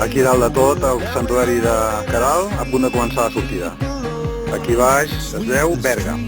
Aquí dalt de tot, el santuari de Queralt, a punt de començar la sortida. Aquí baix es veu Berga.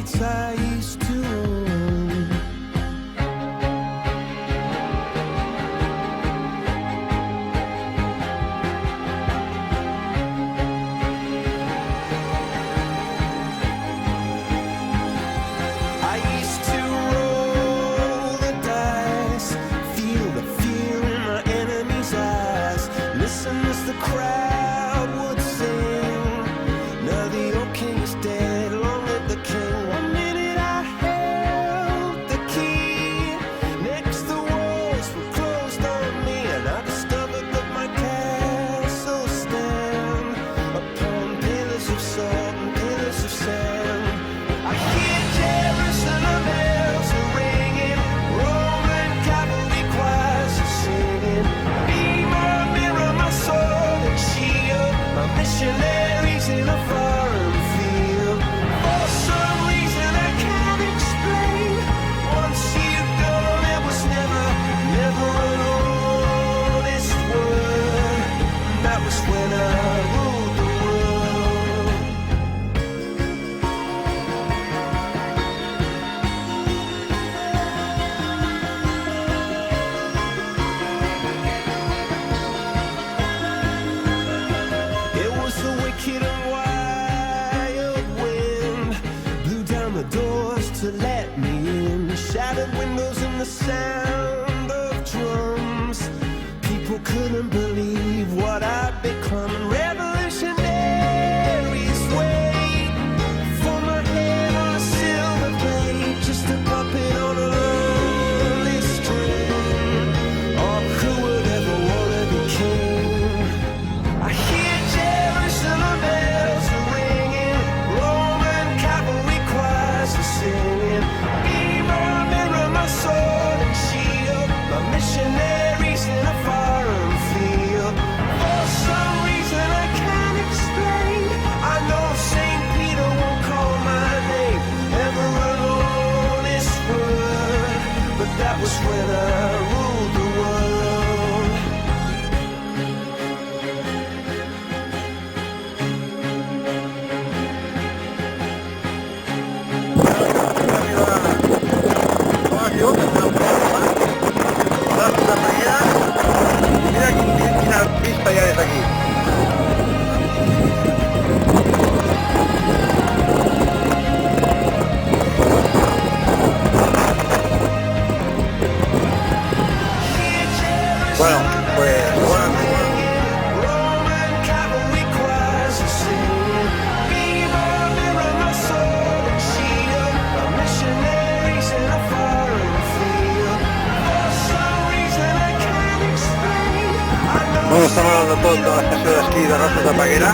Estem a de tot de l'estació d'esquí de Roses de Peguera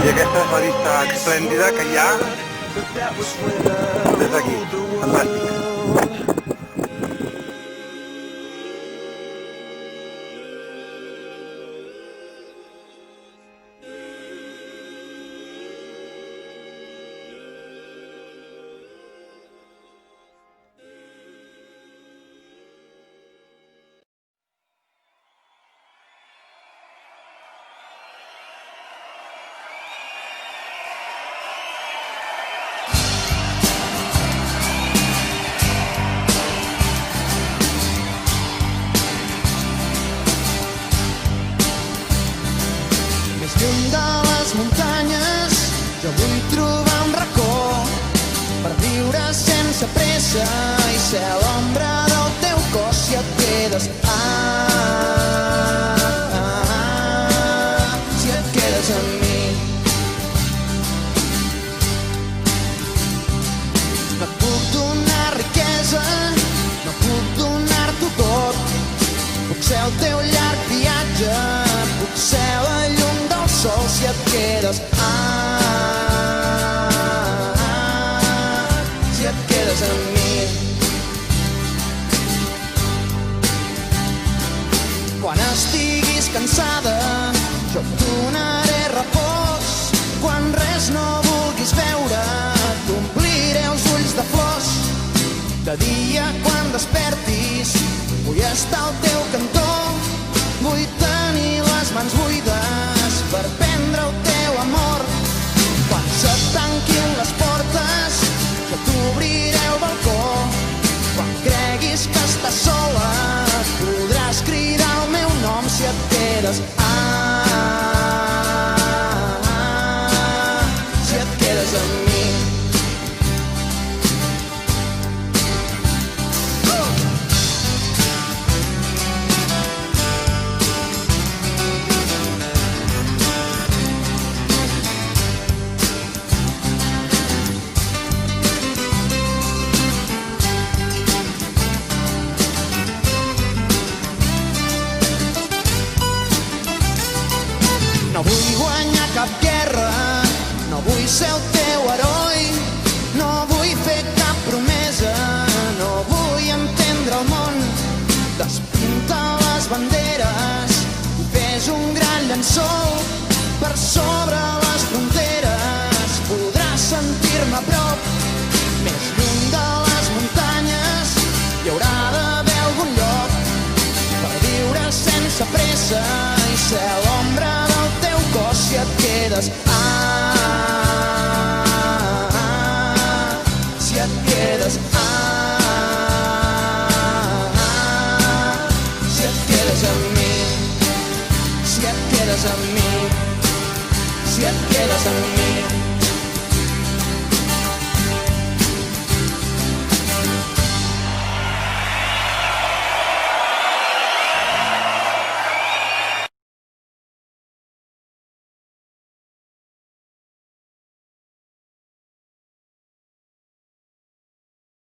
i aquesta és la vista esplèndida que hi ha des d'aquí. Fantàstic. Lluny de les muntanyes jo vull trobar un racó per viure sense pressa i ser l'ombra del teu cos si et quedes si et quedes amb mi. No et puc donar riquesa, no puc donar-t'ho tot, puc ser el teu llarg viatge, puc ser la llum del sol si et quedes si et quedes amb mi. Quan estiguis cansada jo et donaré repòs, quan res no vulguis veure t'ompliré els ulls de flors. De dia quan despertis vull estar al teu cantó, vull tenir les mans buides ser el teu heroi. No vull fer cap promesa, no vull entendre el món. Despinta les banderes i fes un gran llençol per sobre les fronteres. Podràs sentir-me a prop, més lluny de les muntanyes. Hi haurà d'haver algun lloc per viure sense pressa i ser a l'ombra del teu cos si et quedes. Si et quedes. Si et quedes amb mi. Si et quedes amb mi. Si et quedes amb mi.